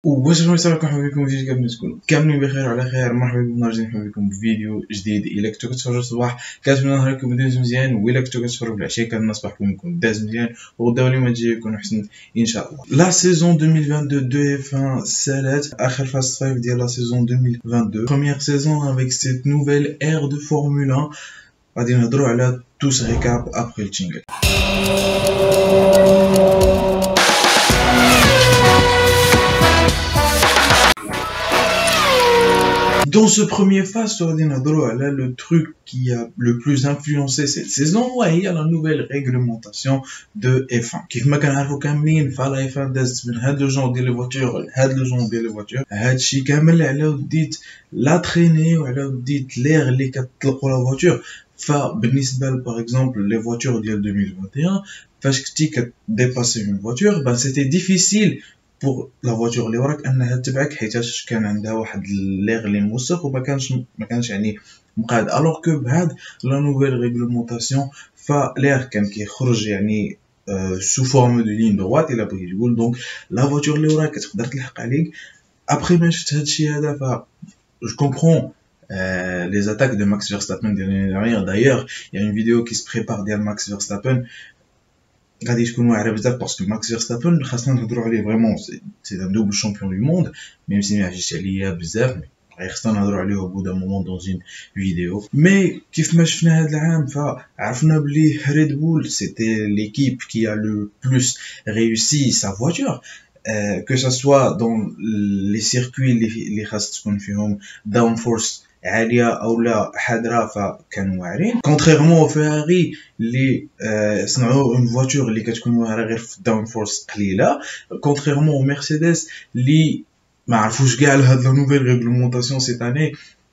وباش نسولكم مرحبا بكم في فيديو قبل تكونوا كاملين بخير وعلى خير. مرحبا بكم مرحبا بكم في فيديو جديد. الا كنتو كتفرجوا الصباح كنتمنى نهاركم يدوز مزيان، والا كنتو كتفرجوا بالعشيه كنتمنى صباحكم يكون داز مزيان وغدا اليوم تجي يكون احسن ان شاء الله. لا سيزون 2022 دو اف 1 سالات اخر فاست 5 ديال لا سيزون 2022 بروميير سيزون افيك سيت نوفيل اير دو فورمولا 1. غادي نهضروا على توس ريكاب ابري الجينجل. Dans ce premier phase, le truc qui a le plus influencé cette saison, il y a la nouvelle réglementation de F1. Kif ma kanarfou kamlin, fa la F1 dazet min had le genre ديال les voitures, had le genre ديال les voitures. هادشي كامل علاو ديت لا تريني وعلاو ديت لير اللي كتطلقوا لا voiture. فبالنسبة par exemple les voitures ديال 2021 فاش كنتي كديباسي une voiture, ben c'était difficile pour la voiture اللي وراك انها تتبعك حيتاش كان عندها واحد ليغ اللي موسخ وما كانش يعني مقاد. الوغ كو بهاد لا نوفيل ريغلومونطاسيون فليغ كان كيخرج يعني سو فورم دو لين دروات الا بغيتي تقول. دونك لا فواتور اللي وراك تقدر تلحق عليك. ابري ما شفت هادشي هذا ف جو كومبرون les attaques de Max Verstappen de l'année dernière. D'ailleurs, il y a une vidéo qui se prépare de Max Verstappen. غادي تكون واعره بزاف باسكو ماكس فيرستابن خاصنا نهضروا عليه فريمون سي ان دوبل شامبيون دو موند. ميم سي ما عجبش عليا بزاف مي خاصنا نهضروا عليه au bout d'un moment dans une vidéo. مي كيف ما شفنا هذا العام فعرفنا بلي ريد بول سيتي ليكيب qui a le plus réussi sa voiture, que ça soit dans les circuits اللي خاص تكون فيهم داون فورس عاليه او لا حاضره فكانوا واعرين. كونتريرمون او فيراري اللي صنعوا اون فواتور اللي كتكون واعره غير في داون فورس قليله. كونتريرمون او مرسيدس اللي ما عرفوش كاع لهاد لا نوفيل ريغلومونطاسيون سيت اني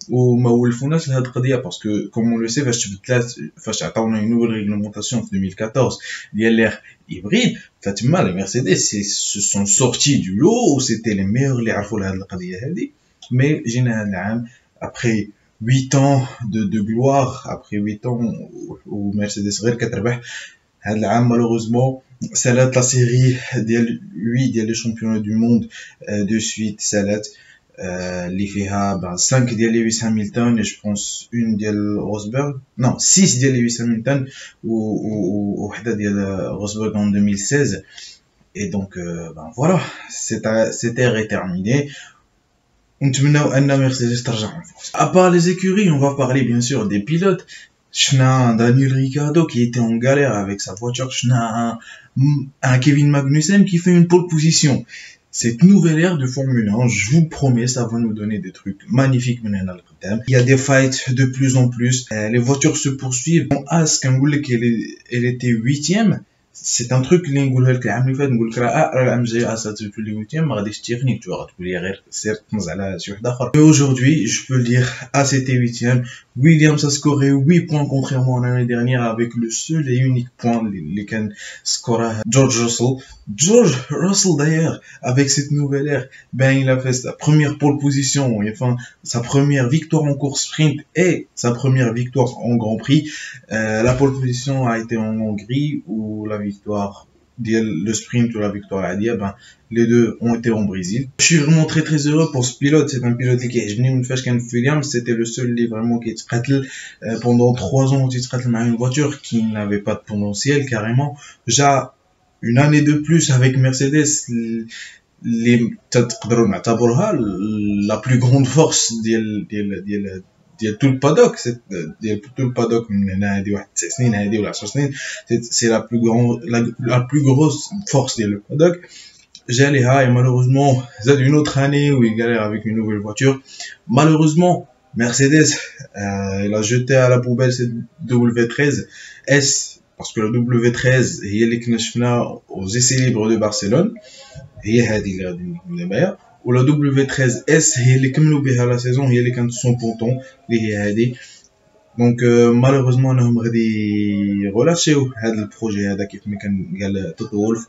وما ولفوناش لهاد القضيه باسكو كوم لو سي فاش تبدلات فاش عطاونا اون نوفيل ريغلومونطاسيون في 2014 ديال لير hybride فتما لي مرسيدس se sont sortis du lot و سيتي لي ميور اللي عرفوا لهاد القضيه هادي. مي جينا هاد العام après 8 ans de gloire, après 8 ans où Mercedes غير كتربح. هاد العام malheureusement سالات لا سيري ديال 8 ديال لي شامبيون دو موند دو سويت سالات اللي فيها 5 ديال لويس هامilton et je pense une ديال روزبرغ non 6 ديال لويس هامilton و وحده ديال روزبرغ en 2016. et donc ben voilà, cette ère est terminée. نتمناو ان مرسيدس ترجع en force. À part les écuries, on va parler bien sûr des pilotes. شفنا Daniel Ricciardo qui était en galère avec sa voiture. شفنا un Kevin Magnussen qui fait une pole position. Cette nouvelle ère de Formule 1, je vous promets, ça va nous donner des trucs magnifiques. Il y a des fights de plus en plus. Les voitures se poursuivent. En As, quand vous voulez qu'elle était 8e, c'est un truc اللي نقولها لك العام اللي فات نقول لك راه العام الجاي اساتذه في الويتيام ما غاديش تيغنيك تو غتقول لي غير سير تنز على شي واحد اخر. Aujourd'hui je peux le dire, ACT 8e, Williams a scoré 8 points contrairement à l'année dernière avec le seul et unique point اللي كان سكوراه George Russell d'ailleurs avec cette nouvelle ère. Ben il a fait sa première pole position, enfin sa première victoire en course sprint et sa première victoire en Grand Prix. La pole position a été en Hongrie où la victoire le sprint ou la victoire à Adia, ben les deux ont été en Brésil. Je suis vraiment très heureux pour ce pilote. C'est un pilote qui est venu me faire qu'un Williams, c'était le seul vraiment qui est pendant 3 ans qui est dans une voiture qui n'avait pas de potentiel carrément. Déjà une année de plus avec Mercedes, les la plus grande force ديال tout le paddock, tout le paddock من هادي واحد 9 سنين هادي ولا 10 سنين c'est la plus grosse force ديال le paddock. جاليها et malheureusement زاد une autre année où il galère avec une nouvelle voiture. Malheureusement Mercedes il a jeté à la poubelle cette W13S parce que la W13 هي اللي كنا شفنا aux essais libres de Barcelone, هي هذه اللي غادي نقول دابا. ولا W13S هي اللي كملوا بها لا سيزون, هي اللي كانت سون بونطون اللي هي هذه. دونك مالوغوزمون انهم غادي غولاشيو هذا البروجي هذا كيف ما كان قال توتو وولف.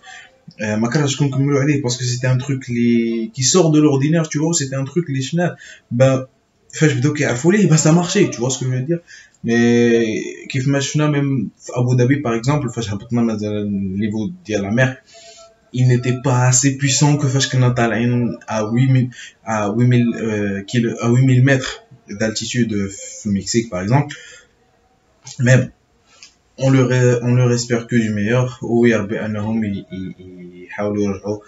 ما كرهتش نكملوا عليه باسكو سيتي ان تروك اللي كي سور دو لوردينير تو فوا. سيتي ان تروك اللي شفناه با فاش بداو كيعرفوا ليه با سا مارشي تو فوا سكو جو دير. مي كيف ما شفنا ميم في ابو دابي باغ اكزومبل فاش هبطنا مازال النيفو ديال لا مير il n'était pas assez puissant que فاش كنا طالعين à 8000 mètres d'altitude au Mexique par exemple. Mais bon, on leur espère que du meilleur ويا ربي انهم يحاولوا يرجعوا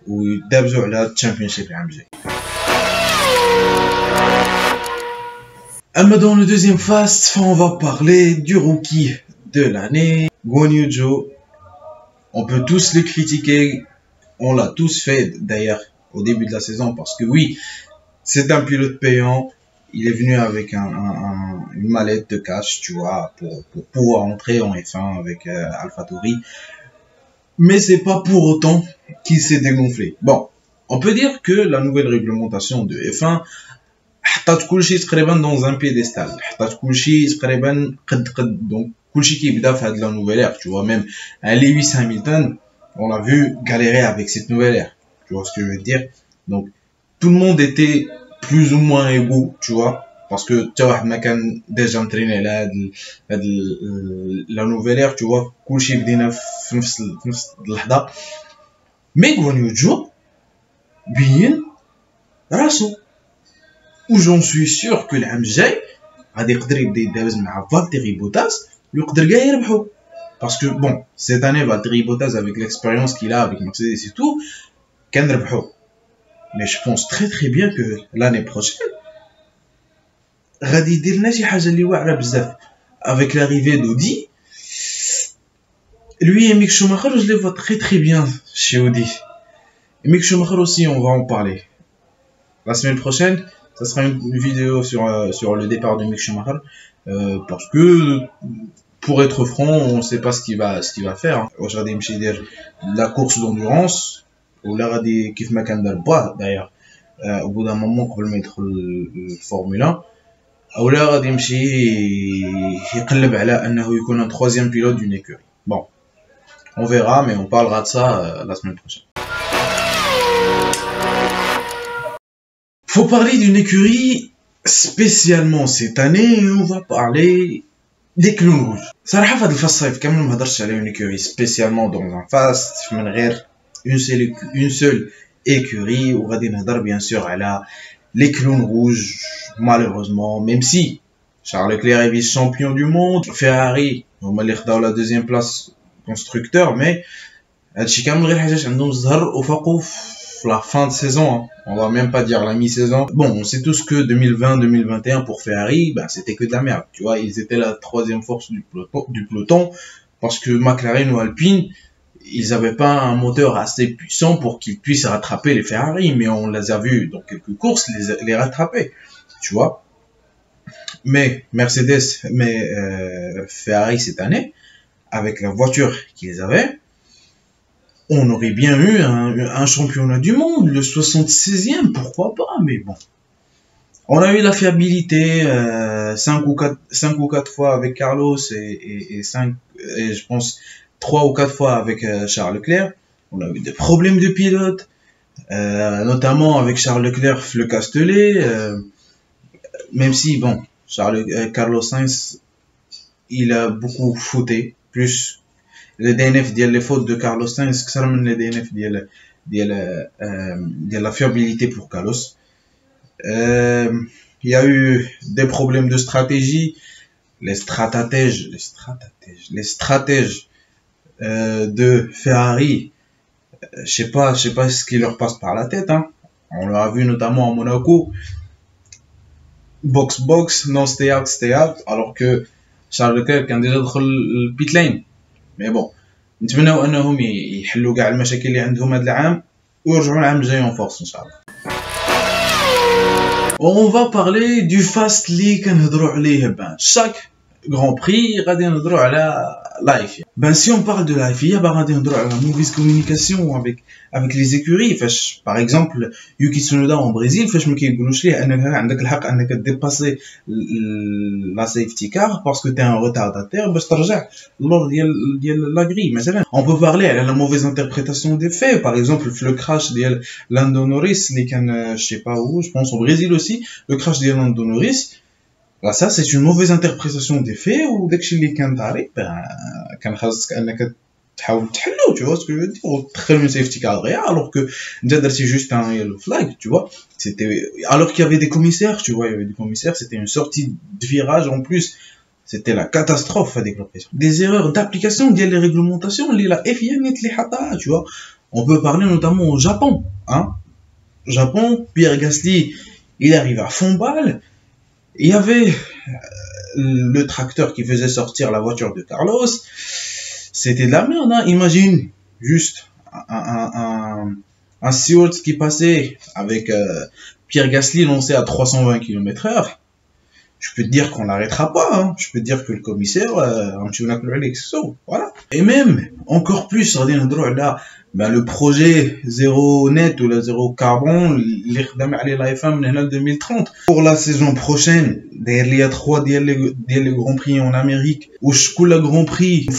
ويدابزوا على الشامبيونشيب العام الجاي. Alors dans le deuxième phase, on va parler du rookie de l'année, Guan Yu Zhou. On peut tous le critiquer, on l'a tous fait d'ailleurs au début de la saison parce que oui, c'est un pilote payant. Il est venu avec une mallette de cash, tu vois, pour pouvoir entrer en F1 avec AlphaTauri. Mais c'est pas pour autant qu'il s'est dégonflé. Bon, on peut dire que la nouvelle réglementation de F1 حطت كل شيء تقريبا dans un piédestal. حطت كل شيء تقريبا قد donc كل شيء كيبدا في هاد la nouvelle ère, tu vois. Même Lewis Hamilton, on l'a vu galérer avec cette nouvelle ère. Tu vois ce que je veux dire? Donc tout le monde était plus ou moins égaux, tu vois, parce que tu vois ما كان déjà entraîné là la nouvelle ère, tu vois. كل شيء بدينا في نفس اللحظة. Mais Guan Yu Zhou بين راسو. Où j'en suis sûr que العام الجاي غادي يقدر يبدا يدابز مع Valtteri Bottas ويقدر كاع يربحو. Parce que bon, cette année Valtteri Bottas avec l'expérience qu'il a avec Mercedes et tout, كان ربحو. Mais je pense très bien que l'année prochaine غادي يدير لنا شي حاجه اللي واعره بزاف avec l'arrivée d'Audi. Lui et Mick Schumacher, je les vois très bien chez Audi. Et Mick Schumacher aussi, on va en parler. La semaine prochaine, ça sera une vidéo sur le départ de Mick Schumacher, parce que pour être franc, on ne sait pas ce qu'il va faire. Aujourd'hui, la course d'endurance, ou là, kif ma kan dar ba d'ailleurs, au bout d'un moment, on peut le mettre le Formule 1. ou là, غادي يمشي يقلب على انه يكون un troisième pilote d'une écurie. Bon, on verra, mais on parlera de ça la semaine prochaine. Faut parler d'une écurie spécialement cette année, on va parler des clowns rouges. صراحة في هاد الفصل كامل ما هضرتش على une écurie spécialement dans un fast من غير une seule écurie, وغادي نهضر bien sûr على les clowns rouges. Malheureusement, même si Charles Leclerc est vice-champion du monde, Ferrari هما اللي خداو la deuxième place constructeur, mais هادشي كامل غير حاجات عندهم الزهر وفاقوا في la fin de saison, on va même pas dire la mi-saison. Bon, on sait tous que 2020-2021 pour Ferrari, ben c'était que de la merde, tu vois. Ils étaient la troisième force du peloton parce que McLaren ou Alpine, ils avaient pas un moteur assez puissant pour qu'ils puissent rattraper les Ferrari, mais on les a vus dans quelques courses les rattraper, tu vois. Mais Mercedes, Ferrari cette année, avec la voiture qu'ils avaient, on aurait bien eu un championnat du monde, le 76e, pourquoi pas, mais bon. On a eu la fiabilité 5 ou 4 fois avec Carlos et je pense 3 ou 4 fois avec Charles Leclerc. On a eu des problèmes de pilote, notamment avec Charles Leclerc le Castellet, même si bon, Carlos Sainz, il a beaucoup fauté, plus le DNF ديال les fautes de Carlos Sainz كثر من le DNF ديال la fiabilité pour Carlos. Il y a eu des problèmes de stratégie, les stratèges de Ferrari, je sais pas ce qui leur passe par la tête, hein. On l'a vu notamment à Monaco, box non stay out, alors que Charles Leclerc كان déjà دخل البيت لين. Mais bon, نتمنوا انهم يحلوا كاع المشاكل اللي عندهم هذا العام ويرجعوا العام الجاي en force ان شاء الله. On va parler du fast اللي كنهضروا عليه ben chaque grand prix غادي نهضروا على la FIA. Ben si on parle de la FIA, غادي نهضروا على la mauvaise communication avec les écuries. فاش par exemple Yuki Tsunoda en Brésil فاش ما كيقولوش ليه انك عندك الحق انك ديباسي la safety car parce que tu es un retardataire باش ترجع لور ديال la grille مثلا. On peut parler على la mauvaise interprétation des faits, par exemple le crash ديال Lando Norris اللي كان je sais pas où, je pense au Brésil aussi, le crash ديال Lando Norris. Là, ça c'est une mauvaise interprétation des faits ou داكشي اللي كان طاري كان خاصك انك تحاول تحلو, tu vois ce que je veux dire, تخرج من safety car alors que انت درتي juste un yellow flag, tu vois, c'était alors qu'il y avait des commissaires, tu vois, il y avait des commissaires, c'était une sortie de virage en plus, c'était la catastrophe avec l'impression. Des erreurs d'application des les réglementations, la FIA net les hata, tu vois. On peut parler notamment au Japon, hein. Japon, Pierre Gasly, il arrive à fond balle. Il y avait le tracteur qui faisait sortir la voiture de Carlos. C'était de la merde, hein. Imagine juste un Stewart qui passait avec Pierre Gasly lancé à 320 km/h. Je peux te dire qu'on l'arrêtera pas, hein. Je peux te dire que le commissaire, un petit peu voilà. Et même, encore plus, ben, le projet zéro net ou le zéro carbone, les 2030. Pour la saison prochaine, il y a 3 des Grands Prix en Amérique, où le Grand Prix, de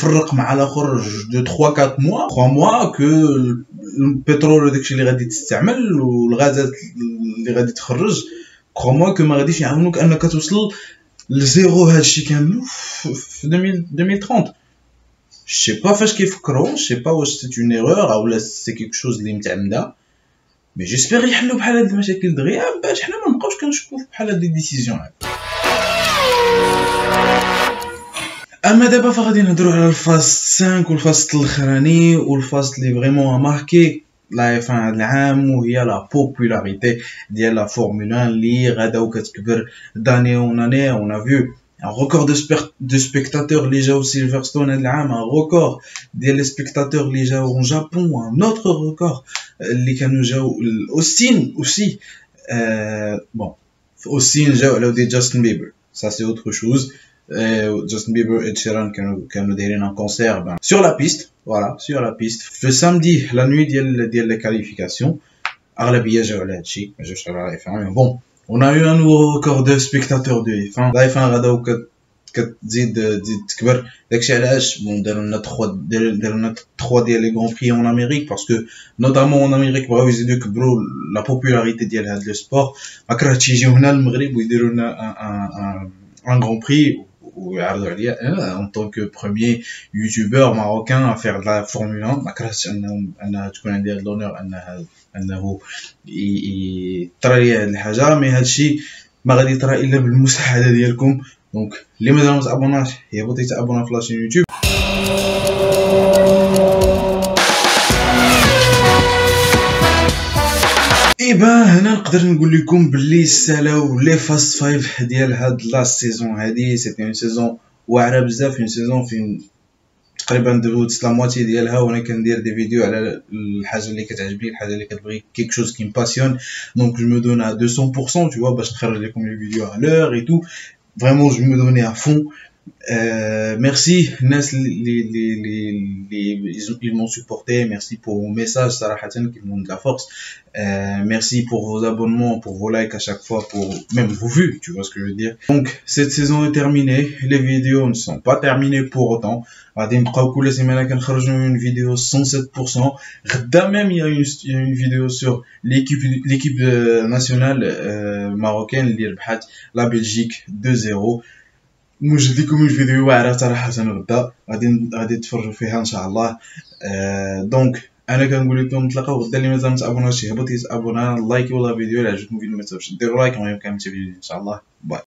3-4 mois, 3 mois, que le pétrole, اللي غادي تستعمل, والغازات اللي غادي تخرج, crois-moi que ما غاديش يعاونوك انك توصل لزيرو هادشي كامل في 2030. Je sais pas فاش كيفكروا, je sais pas واش c'est une erreur ou c'est quelque chose اللي متعمده, mais j'espère يحلوا بحال هاد المشاكل دغيا باش حنا ما نبقاوش كنشوفوا بحال هاد لي ديسيزيون. اما دابا فغادي نهضروا على الفاست 5 والفاست الاخراني والفاست اللي فريمون ماركي لا F1 هاد العام, وهي لا بوبولاريتي ديال لا فورمول 1 اللي غادا وكتكبر داني اون اني. اون ا فيو un record de spectateurs اللي جاو سيلفرستون هاد العام, un record ديال لي سبيكتاتور اللي جاو au Japon, un autre record اللي كانوا جاو اوستين aussi. Bon, اوستين جاو على دي جاستن بيبر, ça c'est autre chose. Justin Bieber et Sheeran كانوا دايرين un concert sur la piste, voilà, sur la piste. Le samedi, la nuit ديال les qualifications, أغلبية جاو على هادشي, ما جاوش على F1. Bon, on a eu un nouveau record de spectateurs de F1. La F1 غادا كتزيد تكبر, داكشي علاش bon داروا لنا 3 ديال les grands prix en Amérique, parce que notamment en Amérique بغاو يزيدوا يكبروا la popularité ديال هاد le sport. ما كرهتش يجيو هنا المغرب ويديروا لنا un grand prix en tant que premier youtubeur marocain à faire de la Formule 1. ما كرهتش انها تكون عندي هاد لونور انه يطرى هاد الحاجه, مي هادشي ما غادي يطرى الا بالمساعده ديالكم. دونك اللي مازال ما تابوناش يهبط يتابونا في لاشين يوتيوب. إيبا هنا نقدر نقول لكم باللي سالاو لي فاست 5 ديال هاد لا سيزون هادي. سيتي اون سيزون واعره بزاف, اون سيزون فين تقريبا دوزت لا موتي ديالها وانا كندير دي فيديو على الحاجه اللي كتعجبني, الحاجه اللي كتبغي كيك شوز كي مباسيون. دونك جو مو دون ا 200% tu vois باش نخرج لكم لي فيديو على l'heure et tout. Vraiment je me donnais à fond. Merci الناس ils m'ont supporté, merci pour vos messages صراحة qui m'ont de la force. Merci pour vos abonnements, pour vos likes à chaque fois, pour même vos vues, tu vois ce que je veux dire. Donc cette saison est terminée, les vidéos ne sont pas terminées pour autant. غادي نبقاو كل سيمانه كنخرجوا une vidéo 107%. غدا même il y a une vidéo sur l'équipe nationale marocaine اللي ربحت la Belgique 2-0. موجد لكم الفيديو واعره صراحه غدا غادي تفرجوا فيها ان شاء الله. دونك انا كنقول لكم نتلاقاو غدا. اللي مازال ما تابوناش يهبط يتابونا, لايك ولا فيديو الا عجبكم الفيديو ما تنساوش ديروا لايك. المهم كامل الفيديو ان شاء الله. باي.